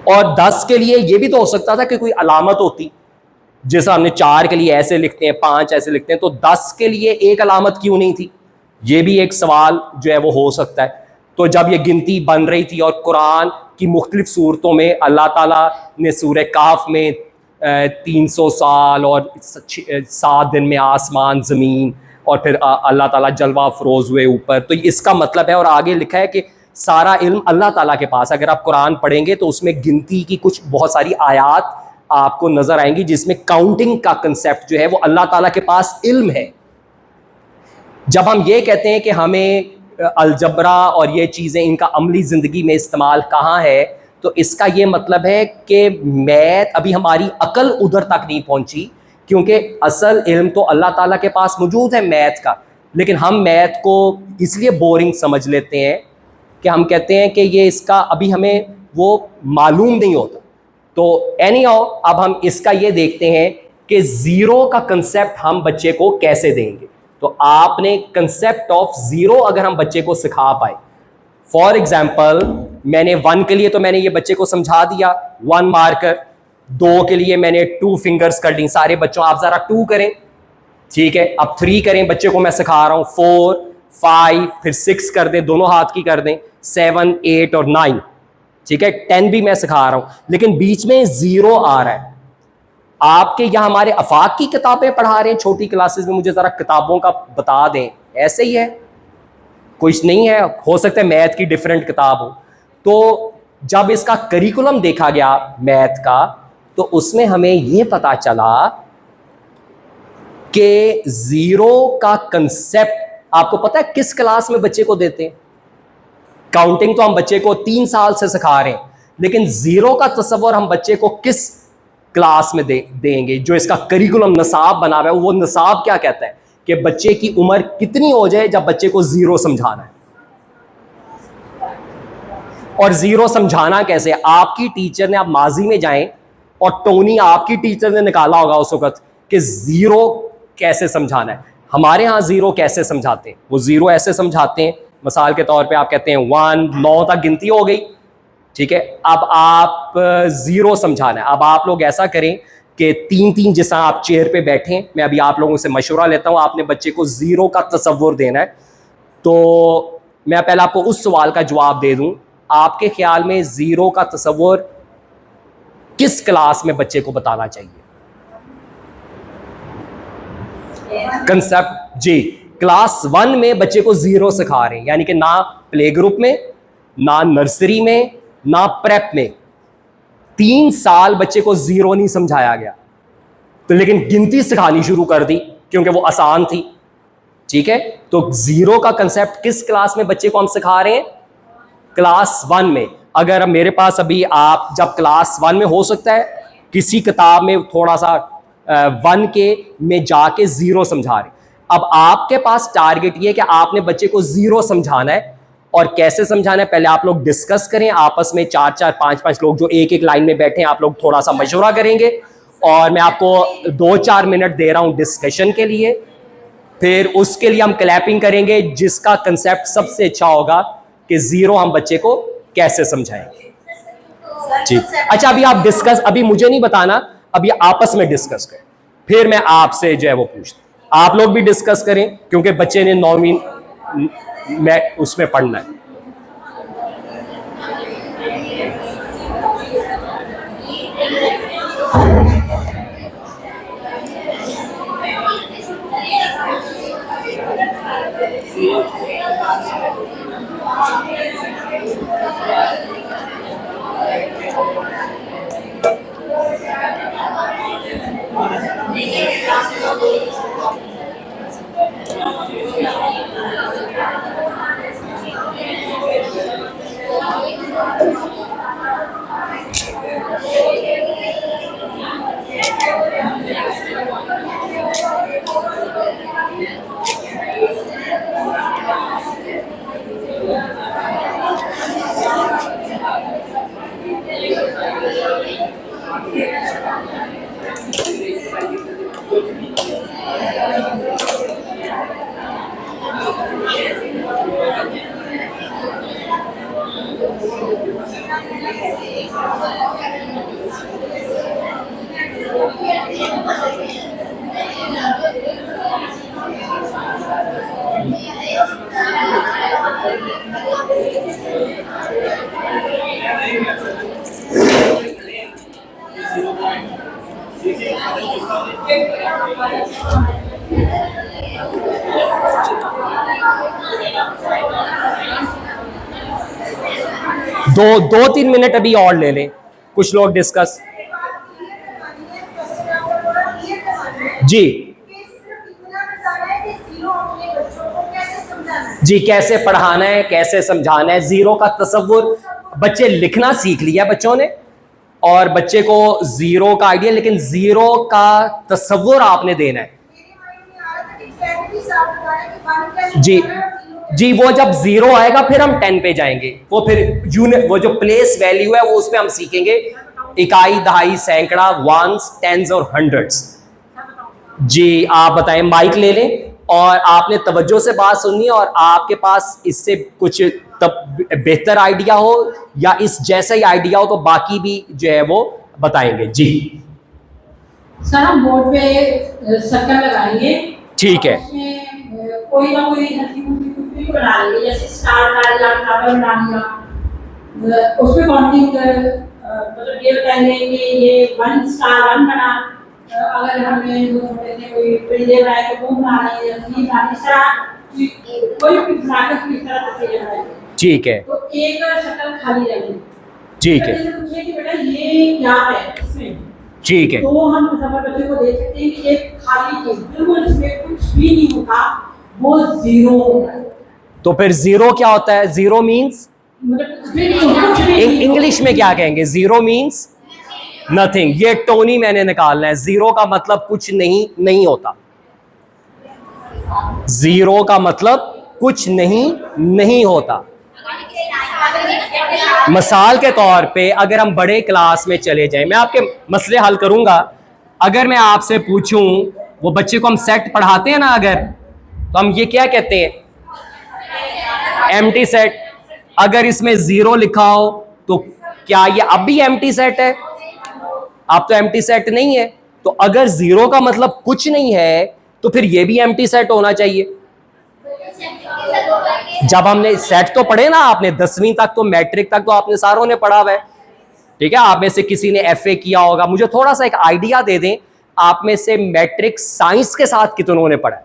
और 10 के लिए ये भी तो हो सकता था कि कोई अलामत होती, जैसा हमने 4 के लिए ऐसे लिखते हैं, 5 ऐसे लिखते हैं, तो 10 के लिए एक अलामत क्यों नहीं थी? ये भी एक सवाल जो है वो हो सकता है। तो जब ये गिनती बन रही थी और कुरान की मुख्तलिफ सूरतों में अल्लाह ताला ने सूरह काफ में 300 साल और 7 दिन में आसमान ज़मीन, और फिर अल्लाह ताला जलवा अफरोज़ हुए ऊपर, तो इसका मतलब है, और आगे लिखा है कि सारा इल्म अल्लाह ताला के पास। अगर आप कुरान पढ़ेंगे तो उसमें गिनती की कुछ बहुत सारी आयात आपको नज़र आएंगी जिसमें काउंटिंग का कंसेप्ट जो है वो अल्लाह ताला के पास इल्म है। जब हम ये कहते हैं कि हमें अलजबरा और ये चीज़ें इनका अमली ज़िंदगी में इस्तेमाल कहाँ है, तो इसका ये मतलब है कि मैथ अभी हमारी अकल उधर तक नहीं पहुँची, क्योंकि असल इल्म तो अल्लाह ताला के पास मौजूद है मैथ का, लेकिन हम मैथ को इसलिए बोरिंग समझ लेते हैं कि हम कहते हैं कि ये इसका अभी हमें वो मालूम नहीं होता। तो एनीहाउ अब हम इसका ये देखते हैं कि ज़ीरो का कंसेप्ट हम बच्चे को कैसे देंगे। तो आपने कंसेप्ट ऑफ ज़ीरो अगर हम बच्चे को सिखा पाए, फॉर एग्जाम्पल मैंने 1 के लिए तो मैंने ये बच्चे को समझा दिया 1 मार्कर, 2 के लिए मैंने 2 फिंगर्स कर दी। सारे बच्चों आप ज़रा 2 करें, ठीक है। अब 3 करें, बच्चे को मैं सिखा रहा हूँ 4, 5, फिर 6 कर दें, दोनों हाथ की कर दें, 7, 8 और 9, ठीक है। 10 भी मैं सिखा रहा हूँ, लेकिन बीच में 0 आ रहा है। आपके यहाँ हमारे अफाक की किताबें पढ़ा रहे हैं छोटी क्लासेस में, मुझे ज़रा किताबों का बता दें। ऐसे ही है, कुछ नहीं है, हो सकता है मैथ की डिफरेंट किताब हो। तो जब इसका करिकुलम देखा गया मैथ का, तो उसमें हमें यह पता चला कि ज़ीरो का कंसेप्ट आपको पता है किस क्लास में बच्चे को देते हैं? काउंटिंग तो हम बच्चे को 3 साल से सिखा रहे हैं, लेकिन ज़ीरो का तस्वर हम बच्चे को किस क्लास में देंगे? जो इसका करिकुलम नसाब बना हुआ है, वो नसाब क्या कहता है कि बच्चे की उम्र कितनी हो जाए जब बच्चे को ज़ीरो समझाना है। और ज़ीरो समझाना कैसे? आपकी टीचर ने, आप माजी में जाएं और टोनी आपकी टीचर ने निकाला होगा उस वक्त कि ज़ीरो कैसे समझाना है। हमारे यहाँ ज़ीरो कैसे समझाते हैं? वो ज़ीरो ऐसे समझाते हैं, मिसाल के तौर पे आप कहते हैं 1, 9 तक गिनती हो गई, ठीक है। अब आप ज़ीरो समझाना है। अब आप लोग ऐसा करें कि 3-3 जैसा आप चेयर पे बैठें, मैं अभी आप लोगों से मशवरा लेता हूँ, आपने बच्चे को ज़ीरो का तसव्वुर देना है। तो मैं पहले आपको उस सवाल का जवाब दे दूँ, आपके ख्याल में ज़ीरो का तसव्वुर किस क्लास में बच्चे को बताना चाहिए? कंसेप्ट जी, क्लास 1 में बच्चे को ज़ीरो सिखा रहे हैं, यानी कि ना प्ले ग्रुप में, ना नर्सरी में, ना प्रेप में। 3 साल बच्चे को ज़ीरो नहीं समझाया गया, तो लेकिन गिनती सिखानी शुरू कर दी क्योंकि वो आसान थी, ठीक है। तो ज़ीरो का कंसेप्ट किस क्लास में बच्चे को हम सिखा रहे हैं? क्लास 1 में। अगर मेरे पास अभी आप जब क्लास 1 में, हो सकता है किसी किताब में थोड़ा सा 1 के में जाके ज़ीरो समझा रहे। अब आपके पास टारगेट ये है कि आपने बच्चे को ज़ीरो समझाना है, और कैसे समझाना है पहले आप लोग डिस्कस करें आपस में, 4-4, 5-5 लोग जो एक-एक लाइन में बैठे हैं, आप लोग थोड़ा सा मशवरा करेंगे, और मैं आपको 2-4 मिनट दे रहा हूं डिस्कशन के लिए। फिर उसके लिए हम क्लैपिंग करेंगे जिसका कंसेप्ट सबसे अच्छा होगा कि ज़ीरो हम बच्चे को कैसे समझाएंगे। ठीक, अच्छा अभी आप डिस्कस, अभी मुझे नहीं बताना, अभी आपस में डिस्कस करें, फिर मैं आपसे जो है वो पूछता। आप लोग भी डिस्कस करें क्योंकि बच्चे ने 9वीं में उसमें पढ़ना है। दो 3 मिनट अभी और ले लें, कुछ लोग डिस्कस। जी जी, कैसे पढ़ाना है, कैसे समझाना है, जीरो का तसव्वुर बच्चे लिखना सीख लिया बच्चों ने, और बच्चे को जीरो का आइडिया, लेकिन जीरो का तसव्वुर आपने देना है। जी जी, वो जब जीरो आएगा फिर हम 10 पे जाएंगे, वो फिर यूनिट, वो जो प्लेस वैल्यू है वो उसमें हम सीखेंगे, इकाई, दहाई, सैकड़ा, वंस, टेंस और हंड्रेड्स। जी आप बताएं, माइक ले लें और आपने तवज्जो से बात सुननी है, और आपके पास इससे कुछ तब बेहतर आइडिया हो या इस जैसा ही आइडिया हो तो बाकी भी जो है वो बताएंगे। जी सर, हम बोर्ड पे सर्कल लगाएंगे, ठीक है, कोई ना कोई हल्की बना लेंगे, जैसे स्टार डाल या नंबर डाल या उसमें काउंटिंग, मतलब ये बताएंगे कि ये 1 स्टार 1 बना, अगर हमें कोई पिंडे बनाए तो वो बना लेंगे, या 3 बना, इस तरह कोई भी बनाकर इस तरह से बनाएंगे। ठीक है, तो एक शक्ल खाली रहेगी। ठीक है, पूछे कि बेटा ये क्या है इसमें, ठीक है, तो हम बच्चे को देख सकते हैं कि ये खाली चीज बिल्कुल इसमें कुछ भी नहीं होता, वो जीरो होता है। तो फिर जीरो क्या होता है? जीरो मीन्स इंग्लिश में क्या कहेंगे? Zero means nothing. ये टोनी मैंने निकालना है, जीरो का मतलब कुछ नहीं होता। जीरो का मतलब कुछ नहीं होता। मिसाल के तौर पे अगर हम बड़े क्लास में चले जाएं, मैं आपके मसले हल करूंगा। अगर मैं आपसे पूछूं, वो बच्चे को हम सेट पढ़ाते हैं ना, अगर तो हम ये क्या कहते हैं? Empty set. अगर इसमें जीरो लिखा हो तो क्या ये अब भी एम्प्टी सेट है? अब तो एम्प्टी सेट नहीं है। तो अगर जीरो का मतलब कुछ नहीं है तो फिर ये भी एम्प्टी सेट होना चाहिए। जब हमने सेट तो पढ़े ना, आपने 10वीं तक तो, मैट्रिक तक तो आपने सारों ने पढ़ा हुआ है, ठीक है। आप में से किसी ने एफए किया होगा। मुझे थोड़ा सा एक आइडिया दे दें, आप में से मैट्रिक साइंस के साथ कितनों ने पढ़ा?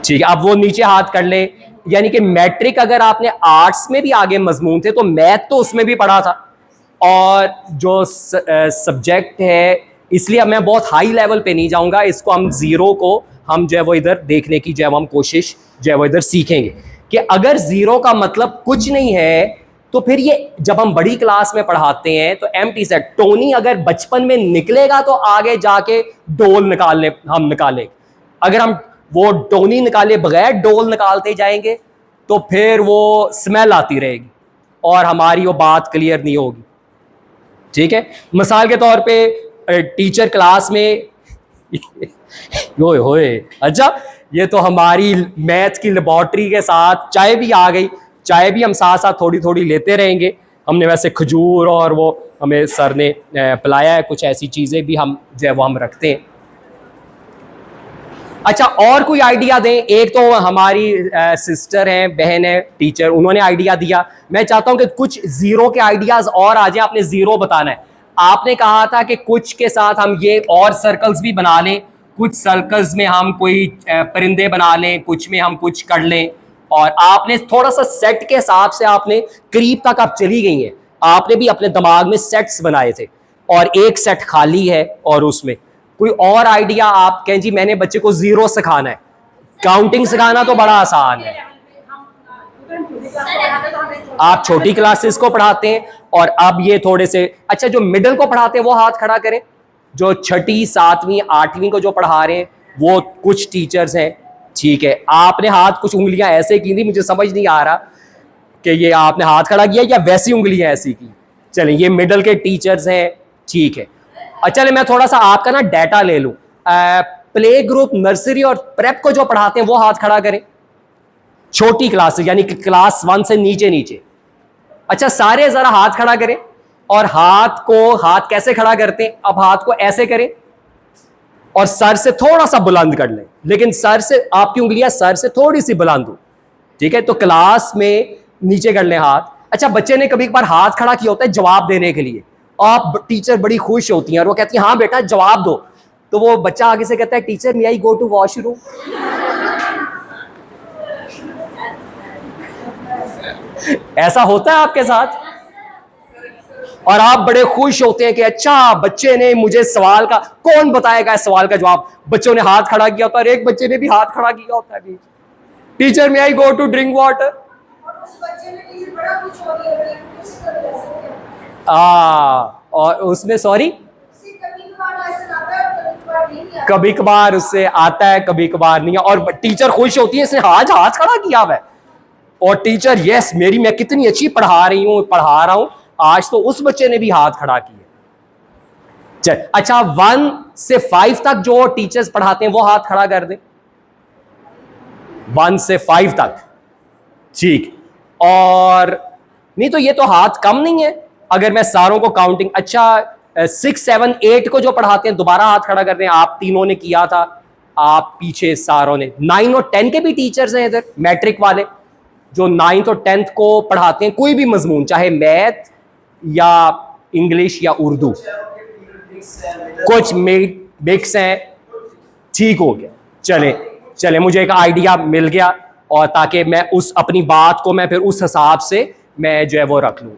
ठीक है, अब वो नीचे हाथ कर ले। यानी कि मैट्रिक अगर आपने आर्ट्स में भी आगे मजमून थे तो मैथ तो उसमें भी पढ़ा था। और जो सब्जेक्ट है, इसलिए मैं बहुत हाई लेवल पे नहीं जाऊंगा, इसको हम जीरो को हम जो है वो इधर देखने की जो है हम कोशिश जो है वो इधर सीखेंगे कि अगर जीरो का मतलब कुछ नहीं है तो फिर ये जब हम बड़ी क्लास में पढ़ाते हैं तो एम्प्टी सेट। टोनी अगर बचपन में निकलेगा तो आगे जाके डोल निकालें। अगर हम वो टोनी निकाले बगैर डोल निकालते जाएंगे तो फिर वो स्मेल आती रहेगी और हमारी वो बात क्लियर नहीं होगी, ठीक है। मिसाल के तौर पे टीचर क्लास में होए अच्छा, ये तो हमारी मैथ की लेबॉर्ट्री के साथ चाय भी आ गई। चाय भी हम साथ साथ थोड़ी थोड़ी लेते रहेंगे। हमने वैसे खजूर और वो हमें सर ने पिलाया है, कुछ ऐसी चीज़ें भी हम जो है वो हम रखते हैं। अच्छा, और कोई आइडिया दें। एक तो हमारी सिस्टर हैं, बहन है, टीचर, उन्होंने आइडिया दिया। मैं चाहता हूं कि कुछ जीरो के आइडियाज और आ जाए। आपने जीरो बताना है। आपने कहा था कि कुछ के साथ हम ये और सर्कल्स भी बना लें, कुछ सर्कल्स में हम कोई परिंदे बना लें, कुछ में हम कुछ कर लें। और आपने थोड़ा सा सेट के हिसाब से आपने करीब तक आप चली गई हैं। आपने भी अपने दिमाग में सेट्स बनाए थे और एक सेट खाली है। और उसमें कोई और आइडिया आप कहें? जी मैंने बच्चे को जीरो सिखाना है, काउंटिंग सिखाना तो बड़ा आसान है। आप छोटी क्लासेस को पढ़ाते हैं और अब ये थोड़े से, अच्छा जो मिडिल को पढ़ाते हैं वो हाथ खड़ा करें। जो 6ठी 7वीं 8वीं को जो पढ़ा रहे हैं वो कुछ टीचर्स हैं, ठीक है। आपने हाथ कुछ उंगलियां ऐसे की थी, मुझे समझ नहीं आ रहा कि ये आपने हाथ खड़ा किया या वैसी उंगलियां ऐसी की। चलें, ये मिडिल के टीचर्स हैं, ठीक है। अच्छा, मैं थोड़ा सा आपका ना डाटा ले लूं। प्ले ग्रुप, नर्सरी और प्रेप को जो पढ़ाते हैं वो हाथ खड़ा करें। छोटी क्लास यानी कि क्लास 1 से नीचे। अच्छा, सारे जरा हाथ खड़ा करें। और हाथ कैसे खड़ा करते हैं? अब हाथ को ऐसे करें और सर से थोड़ा सा बुलंद कर लें, लेकिन सर से आपकी उंगलियां सर से थोड़ी सी बुलंद हो, ठीक है। तो क्लास में नीचे कर लें हाथ। अच्छा, बच्चे ने कभी एक बार हाथ खड़ा किया होता है जवाब देने के लिए, आप टीचर बड़ी खुश होती हैं और वो कहती है हाँ बेटा जवाब दो, तो वो बच्चा आगे से कहता है teacher may I go to washroom. ऐसा होता है आपके साथ? और आप बड़े खुश होते हैं कि अच्छा बच्चे ने मुझे सवाल का, कौन बताएगा इस सवाल का जवाब? बच्चों ने हाथ खड़ा किया होता है और एक बच्चे ने भी हाथ खड़ा किया होता है, teacher may I go to drink water. और उसमें सॉरी कभी कभार उससे आता है, कभी कभार नहीं है, और टीचर खुश होती है इसने आज हाथ खड़ा किया हुआ है, और टीचर यस मेरी मैं कितनी अच्छी पढ़ा रहा हूं, आज तो उस बच्चे ने भी हाथ खड़ा किया। चल अच्छा 1 से 5 तक जो टीचर्स पढ़ाते हैं वो हाथ खड़ा कर दें, 1 से 5 तक, ठीक। और नहीं तो ये तो हाथ कम नहीं है, अगर मैं सारों को काउंटिंग, अच्छा 6, 7, 8 को जो पढ़ाते हैं दोबारा हाथ खड़ा कर दें, आप तीनों ने किया था, आप पीछे सारों ने। 9 और 10 के भी टीचर्स हैं इधर, मैट्रिक वाले, जो 9th और 10th को पढ़ाते हैं, कोई भी मजमून, चाहे मैथ या इंग्लिश या उर्दू, कुछ मिक्स हैं, ठीक हो गया। चले चले मुझे एक आइडिया मिल गया, और ताकि मैं उस अपनी बात को मैं फिर उस हिसाब से मैं जो है वो रख लूँगा।